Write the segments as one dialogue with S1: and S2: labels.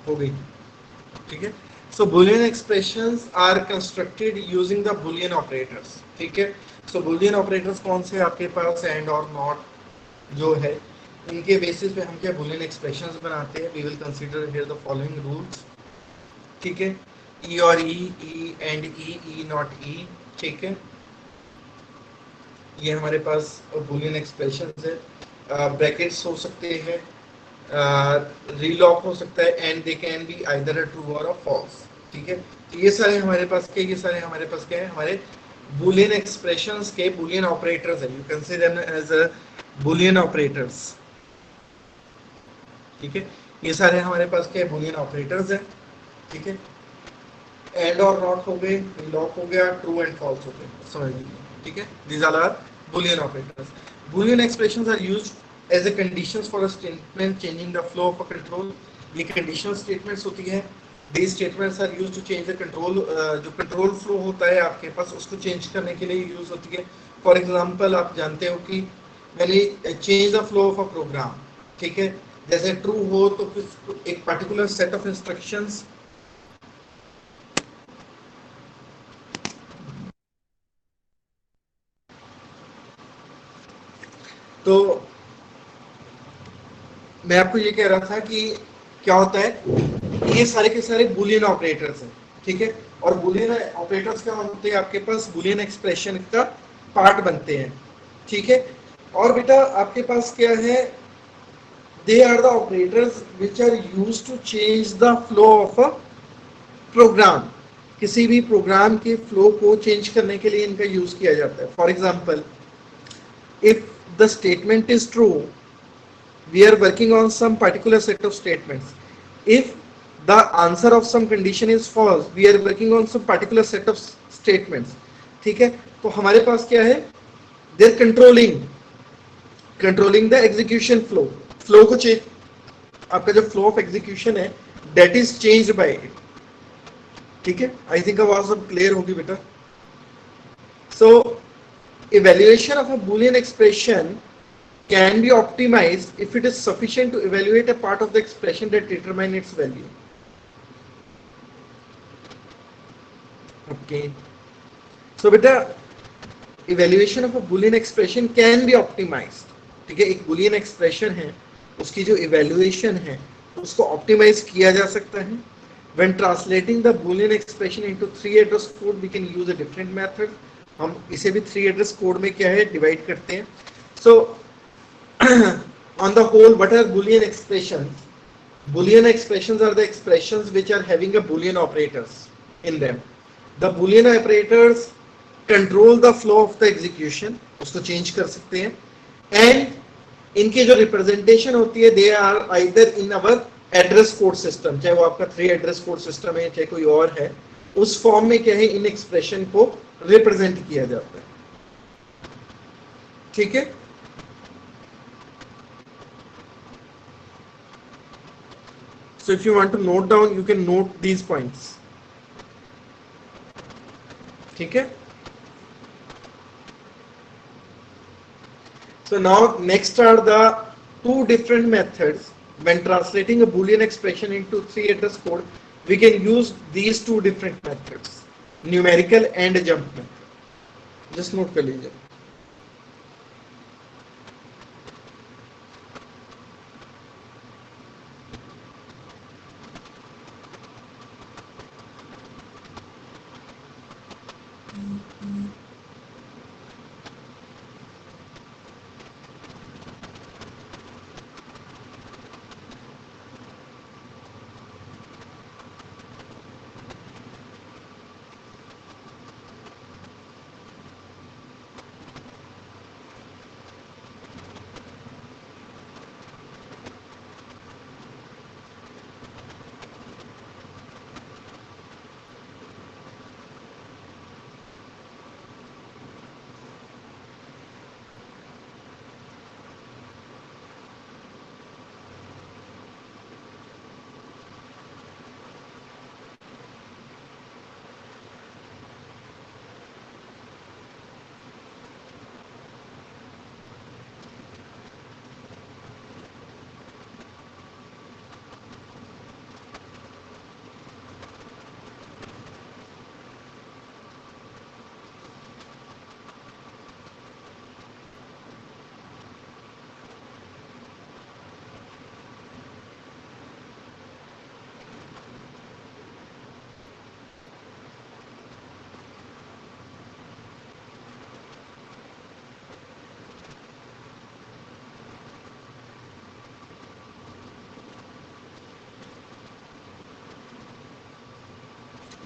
S1: हो गई, ठीक है। So boolean expressions are constructed using the boolean operators, ठीक है। सो बुलियन ऑपरेटर्स कौन से आपके पास, एंड और नॉट जो है, इनके बेसिस पे हम क्या बुलियन एक्सप्रेशंस बनाते हैं। We will consider here the following rules, ठीक है। ई और ई एंड ई नॉट ई, ठीक है। ये हमारे पास बुलियन एक्सप्रेशंस है। ब्रैकेट्स हो सकते हैं, रीलॉक हो सकता है, and they can be either a true और अ फॉल्स, ठीक है। तो ये सारे हमारे पास क्या, ये सारे हमारे पास क्या है, हमारे बुलियन एक्सप्रेशंस के बुलियन ऑपरेटर्स है। You consider as a boolean operators, ठीक है। ये सारे हमारे पास क्या है, बुलियन ऑपरेटर्स है, ठीक है। एंड और नॉट हो गए, लॉक हो गया, ट्रू एंड फॉल्स हो गए, समझ लीजिए, ठीक है। These are boolean operators. Boolean expressions are used as a conditions for a statement changing the flow of a control. ये कंडीशनल स्टेटमेंट्स होती है। These statements are used to change the control, जो कंट्रोल फ्लो होता है आपके पास, उसको change करने के लिए यूज होती है। फॉर एग्जांपल आप जानते हो कि मैंने change the flow of a program, ठीक है। जैसे ट्रू हो तो फिर एक पर्टिकुलर सेट ऑफ इंस्ट्रक्शंस, तो मैं आपको ये कह रहा था कि क्या होता है, ये सारे के सारे बुलियन ऑपरेटर्स हैं, ठीक है। और बुलियन ऑपरेटर्स क्या होते हैं, आपके पास बुलियन एक्सप्रेशन का पार्ट बनते हैं, ठीक है। और बेटा आपके पास क्या है, they are the operators which are used to change the flow of a program. किसी भी प्रोग्राम के फ्लो को चेंज करने के लिए इनका यूज किया जाता है। For example, if the statement is true, we are working on some particular set of statements. If the answer of some condition is false, we are working on some particular set of statements, ठीक है। तो हमारे पास क्या है, they're controlling the execution flow, flow को change, आपका जो flow of execution है that is changed by it, ठीक है। आई थिंक आवाज अब क्लियर होगी बेटा। सो evaluation of a boolean expression can be optimized if it is sufficient to evaluate a part of the expression that determine its value. Okay. So beta, evaluation of a boolean expression can be optimized, ठीक है। एक boolean expression है, उसकी जो evaluation है उसको optimize किया जा सकता है। When translating the boolean expression into three address code, we can use a different method. हम इसे भी three address code में क्या है, divide करते हैं। So on the whole, what are boolean expressions? Boolean expressions are the expressions which are having a boolean operators in them. The boolean operators control the flow of the execution, उसको change कर सकते हैं, and इनके जो representation होती है, they are either in our address code system, चाहे वो आपका 3 address code system है, चाहे कोई और है, उस फॉर्म में क्या है, इन एक्सप्रेशन को रिप्रेजेंट किया जाता है, ठीक है। So if you want to note down, you can note these points, ठीक है। So now next are the two different methods. When translating a Boolean expression into three address code, we can use these two different methods, numerical and jump method. Just note कर लीजिए।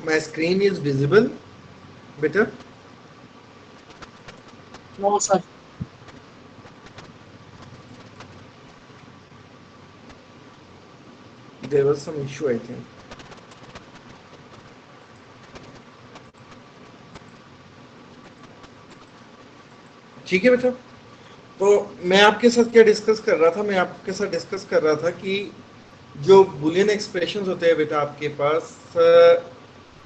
S1: My screen is visible, बेटा?
S2: No, sir.
S1: There was some issue, I think. ठीक है बेटा, तो मैं आपके साथ क्या डिस्कस कर रहा था, मैं आपके साथ डिस्कस कर रहा था कि जो बुलियन एक्सप्रेशंस होते हैं बेटा आपके पास,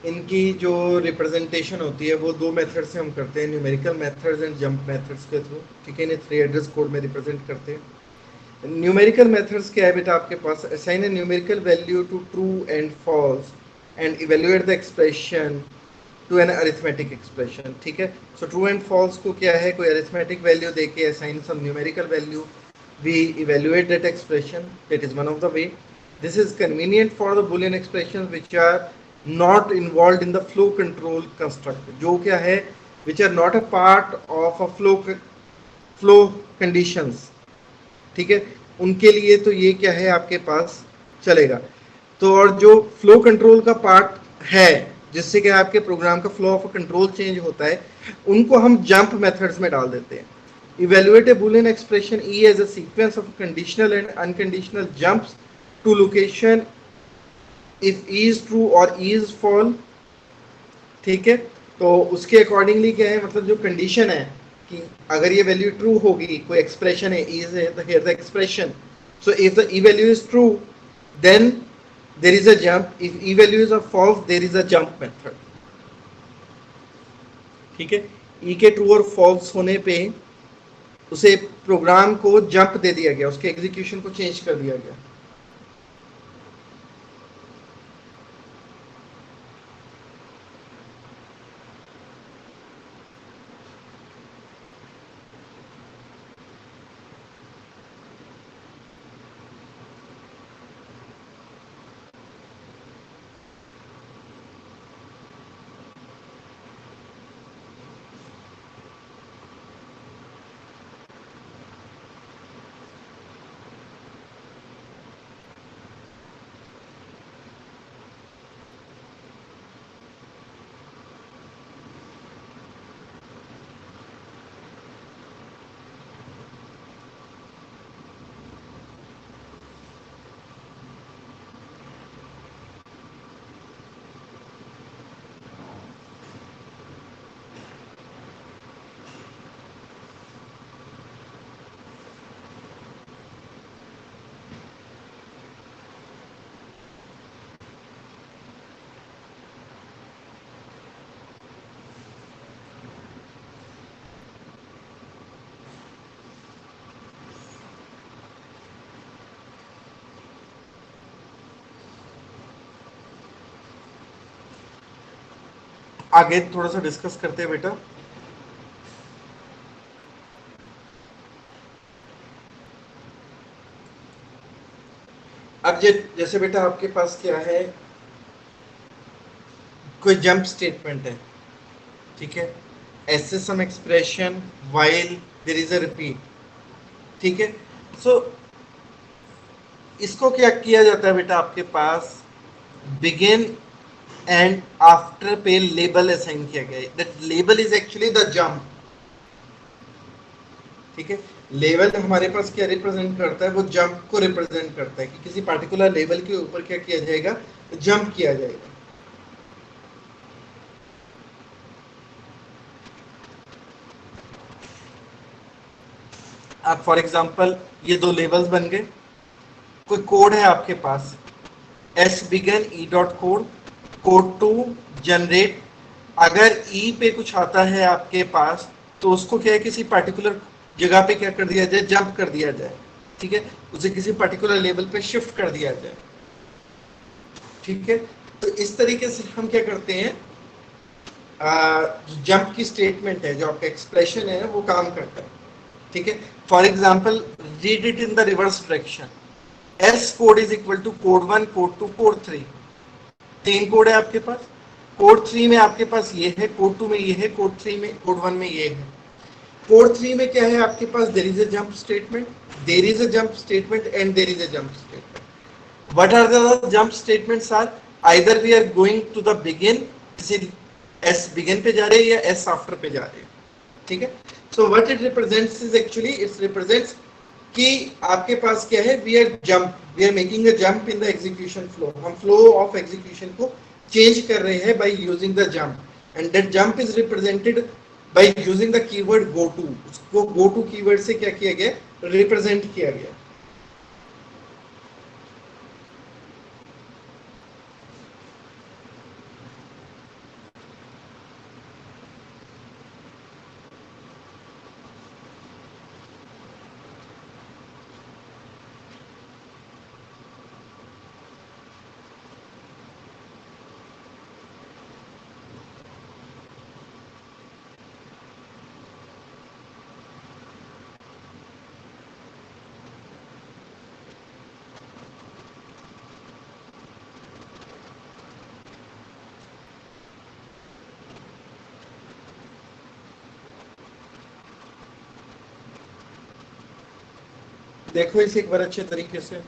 S1: इनकी जो रिप्रेजेंटेशन होती है वो दो मेथड से हम करते हैं, numerical methods and jump methods के थ्रू, ठीक है, इन्हें 3 एड्रेस कोड में रिप्रेजेंट करते हैं। न्यूमेरिकल मेथड्स क्या है बेटा आपके पास, assign a numerical value to true and false and evaluate the expression to an arithmetic expression, ठीक है। सो ट्रू एंड फॉल्स को क्या है, कोई अरिथमेटिक वैल्यू देके assign some numerical value, we evaluate that expression, that is one of the way. This is convenient for the boolean expressions which are not involved in the flow control construct, जो क्या है, which are not a part of a flow conditions, ठीक है, उनके लिए तो ये क्या है आपके पास चलेगा। तो और जो फ्लो कंट्रोल का पार्ट है जिससे कि आपके प्रोग्राम का फ्लो ऑफ कंट्रोल चेंज होता है, उनको हम जंप मेथड्स में डाल देते हैं। Evaluate a Boolean expression E as a sequence of conditional and unconditional jumps to location if E is true or E is false, ठीक है। तो उसके अकॉर्डिंगली क्या है, मतलब जो कंडीशन है कि अगर ये वैल्यू ट्रू होगी, कोई एक्सप्रेशन है E is here the expression, so if the E value is true then there is a jump, if E value is a false there is a jump method, ठीक है। E के true और false होने पे उसे programme को jump दे दिया गया, उसके एग्जीक्यूशन को चेंज कर दिया गया। आगे थोड़ा सा डिस्कस करते हैं बेटा। अब जैसे बेटा आपके पास क्या है, कोई जंप स्टेटमेंट है, ठीक है, ऐसे some expression while there is a repeat, ठीक है। सो इसको क्या किया जाता है बेटा आपके पास, बिगिन एंड आफ्टर पे लेबल असाइन किया गया है, that label is actually the jump, ठीक है। लेवल हमारे पास क्या रिप्रेजेंट करता है, वो जंप को रिप्रेजेंट करता है कि किसी पार्टिकुलर लेवल के ऊपर क्या किया जाएगा, जंप किया जाएगा। अब फॉर एग्जांपल ये दो लेवल्स बन गए, कोई कोड है आपके पास S begin E dot code, code to generate, अगर ई पे कुछ आता है आपके पास तो उसको क्या है, किसी पार्टिकुलर जगह पे क्या कर दिया जाए, जंप कर दिया जाए, ठीक है, उसे किसी पार्टिकुलर लेवल पे शिफ्ट कर दिया जाए, ठीक है। तो इस तरीके से हम क्या करते हैं, जो जंप की स्टेटमेंट है, जो आपका एक्सप्रेशन है वो काम करता है, ठीक है। For example read it in the reverse direction, S code is equal to code 1 code 2 code 3, 3 code है आपके पास, कोड 3 में आपके पास ये है, कोड 2 में ये है, कोड 3 में, कोड 1 में ये है। कोड 3 में क्या है आपके पास, there is a jump statement, there is a jump statement and there is a jump statement. What are the jump statements are, either we are going to the begin, किसी S begin पे जा रहे हैं या S after पे जा रहे हैं, ठीक है। So what it represents is actually it's represents कि आपके पास क्या है, we are making a jump in the execution flow, हम फ्लो ऑफ एग्जीक्यूशन को चेंज कर रहे हैं by using the jump, and that jump is represented by using the keyword go to. उसको गो टू कीवर्ड से क्या किया गया, रिप्रेजेंट किया गया। देखो इसे एक बार अच्छे तरीके से।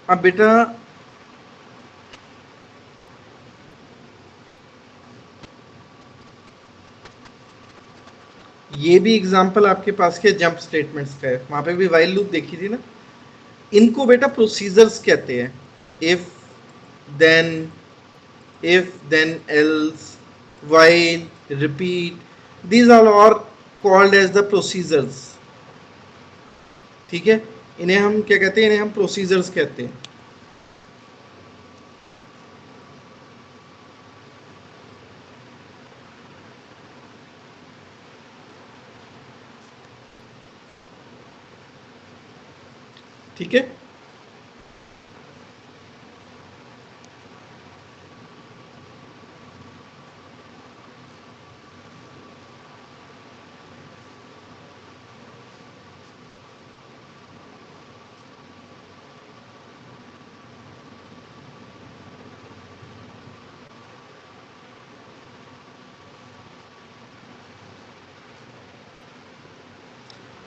S1: अब बेटा ये भी एग्जांपल आपके पास के जंप स्टेटमेंट्स का है, वहां पे भी व्हाइल लूप देखी थी ना। इनको बेटा प्रोसीजर्स कहते हैं। If then, if then else, while, repeat, these all are called as the procedures, ठीक है। इन्हें हम क्या कहते हैं, इन्हें हम प्रोसीजर्स कहते हैं। ठीक है,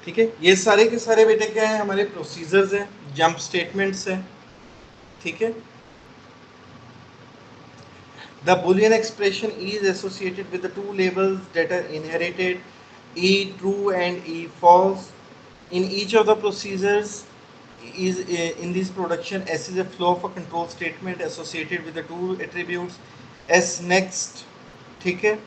S1: ठीक है। ये सारे के सारे बेटे क्या है, हमारे प्रोसीजर्स हैं, जंप स्टेटमेंट्स हैं, ठीक है। The Boolean expression is associated with the two labels that are inherited, E true and E false. In each of the procedures, is in this production S is a flow of a control statement associated with the two attributes S next, ठीक है.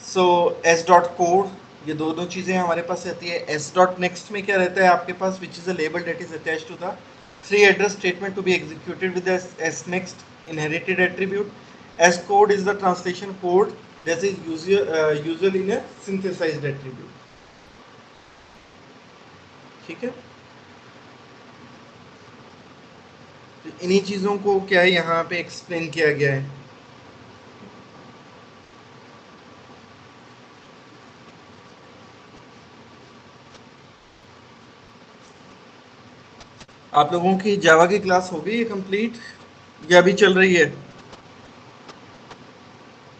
S1: So S dot code, ये दोनों चीजें हमारे पास रहती है. S dot next में क्या रहता है आपके पास, which is a label that is attached to the three address statement to be executed with the S next inherited attribute. S code is the translation code that is usual in a synthesized attribute. ठीक है. तो इन्हीं चीजों को क्या है यहाँ पे एक्सप्लेन किया गया है. आप लोगों की जावा की क्लास हो गई है कंप्लीट या अभी चल रही है?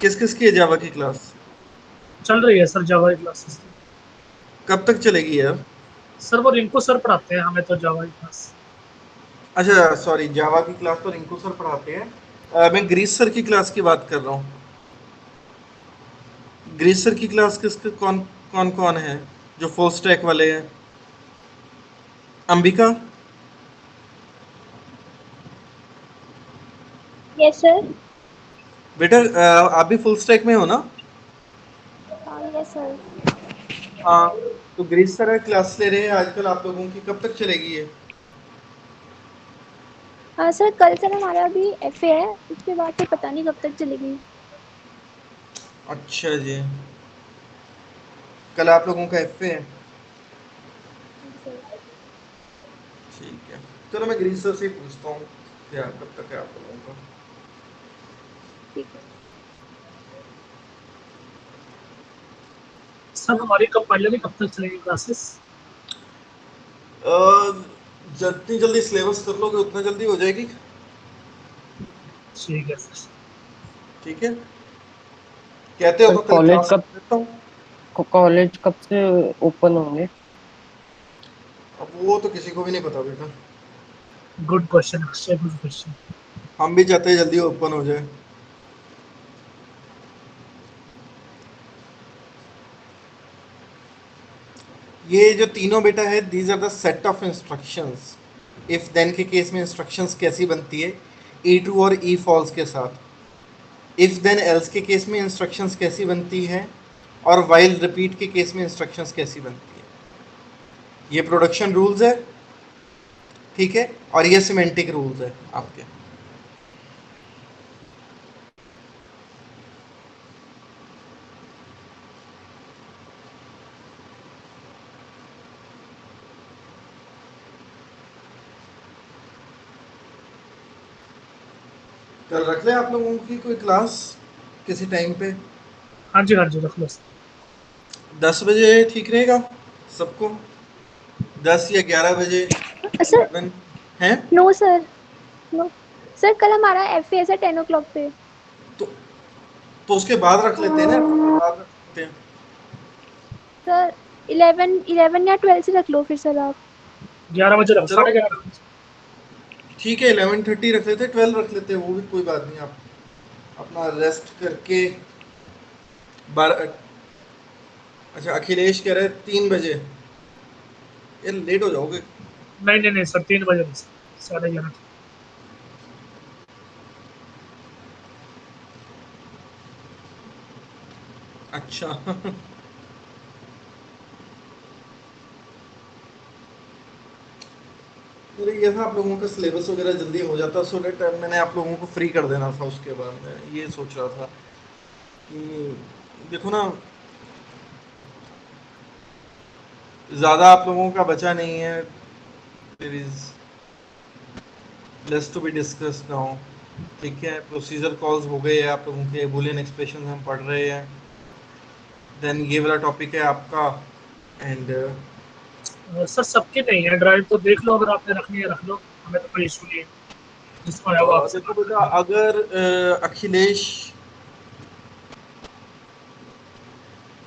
S1: किस किस की है जावा की क्लास?
S2: चल रही है सर जावा की क्लासेस.
S1: कब तक चलेगी यार?
S2: सर वो रिंकू सर पढ़ाते हैं हमें तो जावा की क्लास.
S1: अच्छा सॉरी, जावा की क्लास तो रिंकू सर पढ़ाते हैं. मैं ग्रीस सर की क्लास की बात कर रहा हूँ. ग्रीस सर की क्लास किसके कौन कौन कौन है जो फुल स्टैक वाले हैं? अंबिका?
S3: Yes sir.
S1: बेटा आप भी फुल स्टैक में हो ना?
S3: Yes sir.
S1: हाँ. तो ग्रीस सर क्लास ले रहे हैं आजकल आप लोगों की. कब तक चलेगी ये?
S3: हाँ सर, कल सर हमारा अभी एफए है, उसके बाद फिर पता नहीं कब तक चलेगी.
S1: अच्छा जी, कल आप लोगों का एफए है. ठीक है, चलो मैं ग्रीस सर से ही पूछता हूँ क्या कब तक है आप लोगों का.
S3: ठीक है.
S2: सर हमारी कब पहले कब तक चलेगी क्लासेस?
S1: जितनी जल्दी सिलेबस कर लोगे उतना जल्दी हो जाएगी.
S2: ठीक है सर.
S1: ठीक है, कहते हो तो कल
S4: कॉलेज
S1: क्लास
S4: कब
S1: लेता हूँ.
S4: कॉलेज कब से ओपन होंगे?
S1: अब वो तो किसी को भी नहीं पता बेटा.
S2: Good question Akshay, good question.
S1: हम भी चाहते हैं जल्दी ओपन हो जाए. ये जो तीनों बेटा है, these are the set of instructions. If then के केस में इंस्ट्रक्शंस कैसी बनती है? E2 और E फॉल्स के साथ. इफ देन एल्स के केस में इंस्ट्रक्शंस कैसी बनती है? और वाइल रिपीट के केस में इंस्ट्रक्शंस कैसी बनती है? ये प्रोडक्शन रूल्स है, ठीक है, और ये सिमेंटिक रूल्स है आपके. कल रख ले आप लोगों की कोई क्लास किसी टाइम पे.
S2: हाँ जी रख लो सर.
S1: 10 बजे ठीक रहेगा सबको? 10 या 11 बजे?
S3: सर
S1: 11 है?
S3: नो सर, नो सर, कल हमारा एफए है सर 10 o'clock पे.
S1: तो उसके बाद रख लेते हैं ना, बाद रख लेते हैं.
S3: सर 11 या 12 से रख लो फिर सर आप.
S2: 11 बजे रख,
S1: चलो
S2: 11:30.
S1: ठीक है, 11:30 रख लेते हैं, 12 रख लेते हैं, वो भी कोई बात नहीं. आप अपना रेस्ट करके 12. अच्छा अखिलेश कह रहे हैं 3 बजे. ये लेट हो जाओगे.
S2: नहीं सर 3 बजे नहीं सर, 11:30.
S1: अच्छा मेरे ये था आप लोगों का सिलेबस वगैरह जल्दी हो जाता, सो दैट मैंने आप लोगों को फ्री कर देना था. उसके बाद मैं ये सोच रहा था कि देखो ना, ज़्यादा आप लोगों का बचा नहीं है. There is less to be discussed now. ठीक है, प्रोसीजर कॉल्स हो गए हैं आप लोगों के, बूलियन एक्सप्रेशन हम पढ़ रहे हैं. देन ये वाला टॉपिक है आपका. एंड
S2: सर सबके नहीं है ड्राइव, तो देख लो, अगर आपने रखनी है रख लो, हमें तो कोई इशू नहीं है. जिसको है वो आपसे
S1: देखो
S2: बात
S1: बेटा,
S2: कर
S1: अगर अखिलेश,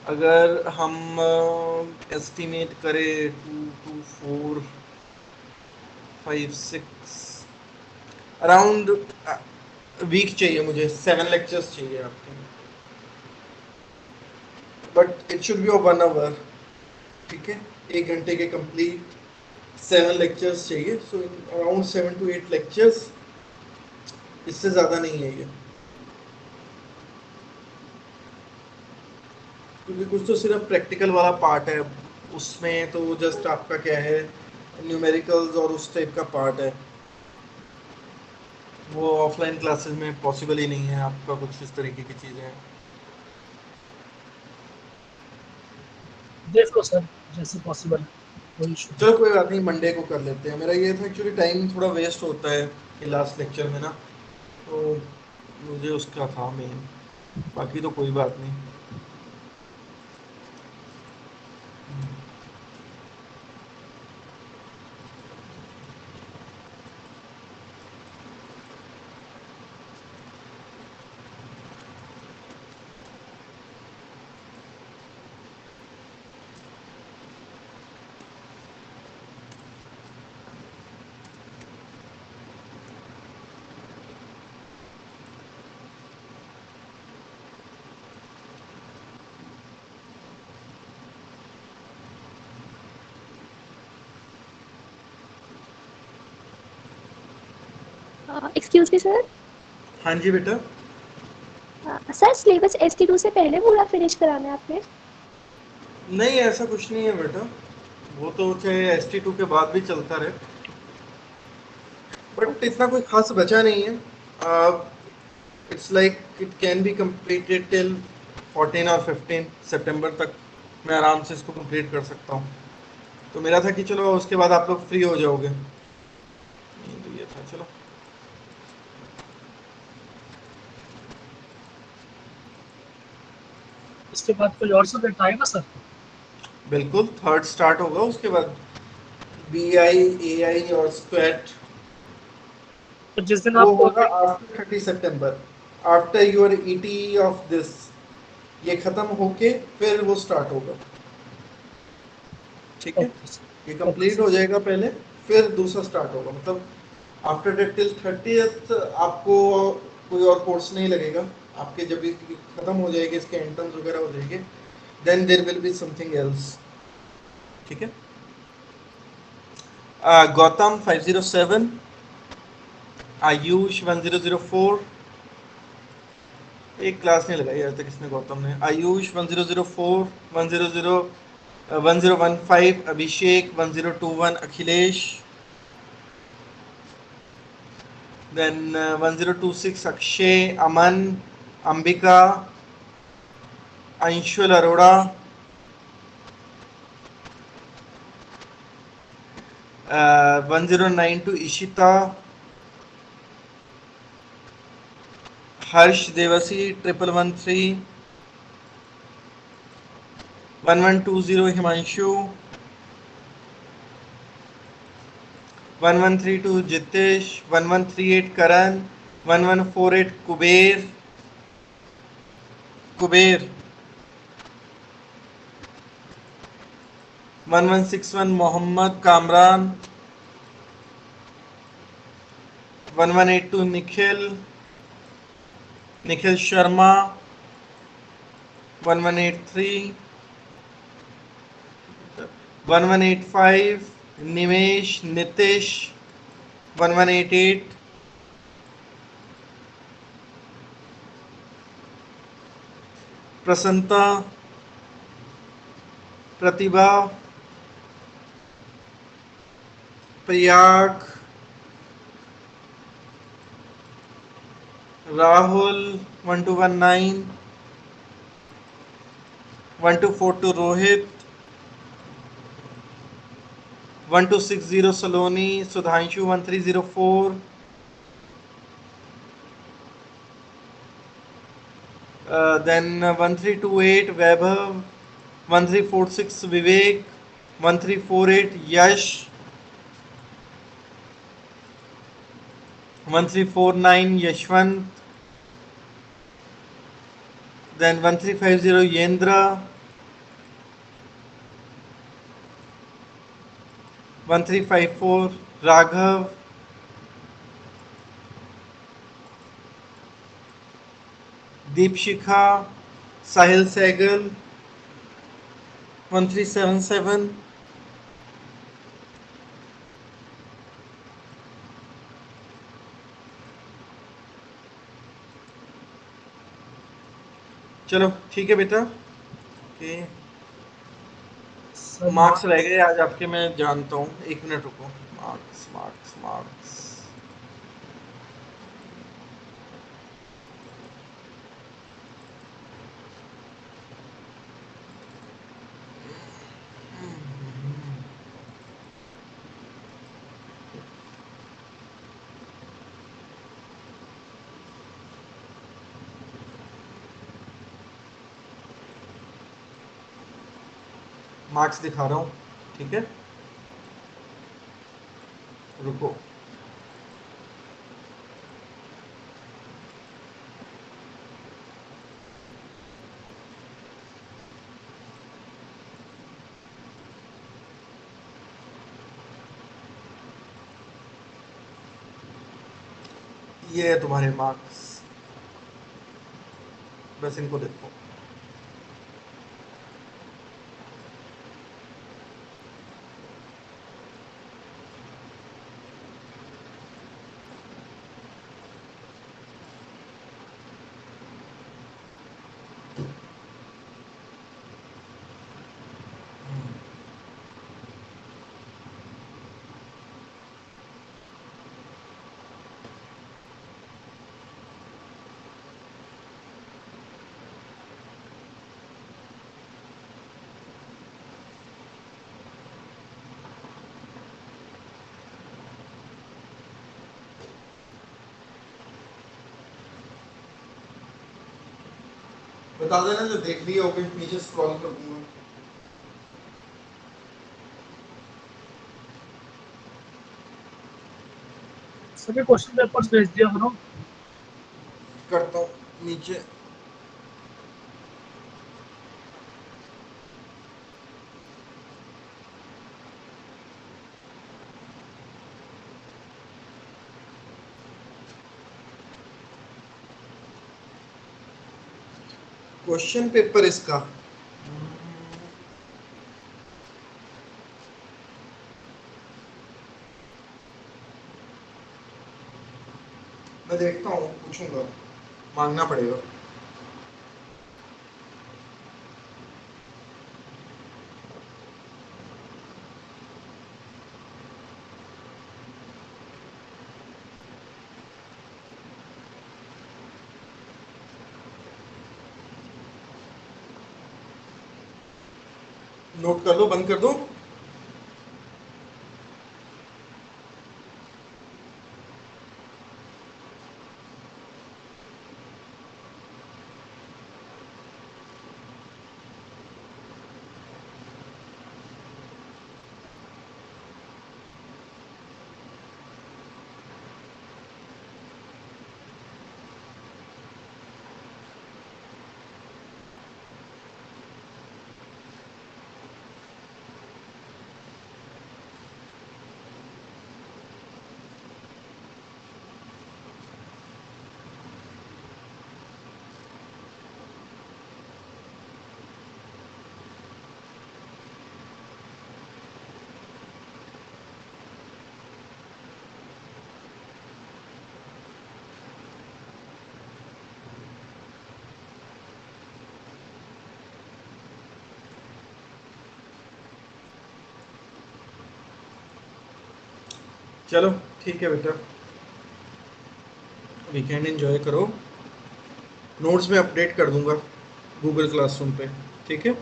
S1: अगर हम एस्टिमेट करें 2 2 4 5 6 अराउंड वीक चाहिए मुझे. 7 लेक्चर्स चाहिए आपके, but it should be of 1 hour. ठीक है, 1 घंटे के कंप्लीट 7 लेक्चर्स चाहिए, सो अराउंड 7 to 8 लेक्चर्स, इससे ज़्यादा नहीं है ये, क्योंकि कुछ तो सिर्फ प्रैक्टिकल वाला पार्ट है, उसमें तो जस्ट आपका क्या है न्यूमेरिकल्स और उस टाइप का पार्ट है, वो ऑफलाइन क्लासेस में पॉसिबल ही नहीं है आपका कुछ इस तरीके की चीज़ें हैं।
S2: देख लो सर, जैसे पॉसिबल है, कोई इशू
S1: चलो कोई बात नहीं, मंडे को कर लेते हैं। मेरा ये था एक्चुअली टाइम थोड़ा वेस्ट होता है ये लास्ट लेक्चर में ना, तो मुझे उसका था मेन, बाकी तो कोई बात नहीं।
S3: Excuse me sir.
S1: हाँ जी बेटा।
S3: सर सिलेबस ST2 से पहले पूरा फिनिश कराना है आपने?
S1: नहीं ऐसा कुछ नहीं है बेटा, वो तो चाहे ST2 के बाद भी चलता रहे, बट इतना कोई खास बचा नहीं है। It's like it can be completed till 14 और 15 सितंबर तक, मैं आराम से इसको कंप्लीट कर सकता हूँ। तो मेरा था कि चलो उसके बाद आप लोग फ्री हो जाओगे, तो ये था। चलो
S2: इसके बाद कोई और सब्जेक्ट आएगा सर?
S1: बिल्कुल, थर्ड स्टार्ट होगा उसके बाद, BI AI और स्क्वैट,
S2: तो जिस दिन
S1: वो
S2: आपको
S1: होगा after 30 September, after your ET of this, ये खत्म होके फिर वो स्टार्ट होगा। ठीक है,
S2: ओके सर,
S1: ये
S2: ओके
S1: कंप्लीट
S2: सर।
S1: हो जाएगा पहले, फिर दूसरा स्टार्ट होगा। मतलब आफ्टर दैट टिल 30th आपको कोई और कोर्स नहीं लगेगा, आपके जब ये खत्म हो जाएगी, इसके एंट्रेंस वगैरह हो जाएंगे, then there will be something else. ठीक है। गौतम 507, आयुष 1004, एक क्लास नहीं लगाई आज तक इसने गौतम ने। आयुष 1004, 1015, अभिषेक 1021, अखिलेश, देन 1026 अक्षय, अमन, अंबिका, अंशुल अरोड़ा, 1092 इशिता, हर्ष देवसी 1113, 1120 हिमांशु, 1132 जितेश, 1138 करण, 1148 कुबेर, 1161 मोहम्मद कामरान, 1182 निखिल शर्मा, 1183, 1185 निमेश नितिश, 1188 प्रसन्नता, प्रतिभा, प्रयाग, राहुल 1219, 1242 रोहित, 1260 सलोनी, सुधांशु 1304, then 1328 वैभव, 1346 विवेक, 1348 यश, 1349 यशवंत, then 1350 येंद्र, 1354 राघव, दीपशिखा, साहिल सहगल 1377, चलो ठीक है बेटा, ओके।
S2: सर
S1: मार्क्स रह गए आज आपके, मैं जानता हूँ, 1 मिनट रुको। मार्क्स मार्क्स मार्क्स, मार्क्स दिखा रहा हूँ, ठीक है, रुको। ये है तुम्हारे मार्क्स, बस इनको देखो। बता देना जो देख लिए होगे, नीचे स्क्रॉल कर दूंगा।
S2: सभी क्वेश्चन पेपर्स भेज दिया करो।
S1: करता हूँ नीचे। क्वेश्चन पेपर इसका मैं देखता हूँ, पूछूंगा, मांगना पड़ेगा। नोट कर लो, बंद कर दो। चलो ठीक है बेटा, वीकेंड एंजॉय करो। नोट्स में अपडेट कर दूंगा गूगल क्लासरूम पे, ठीक है।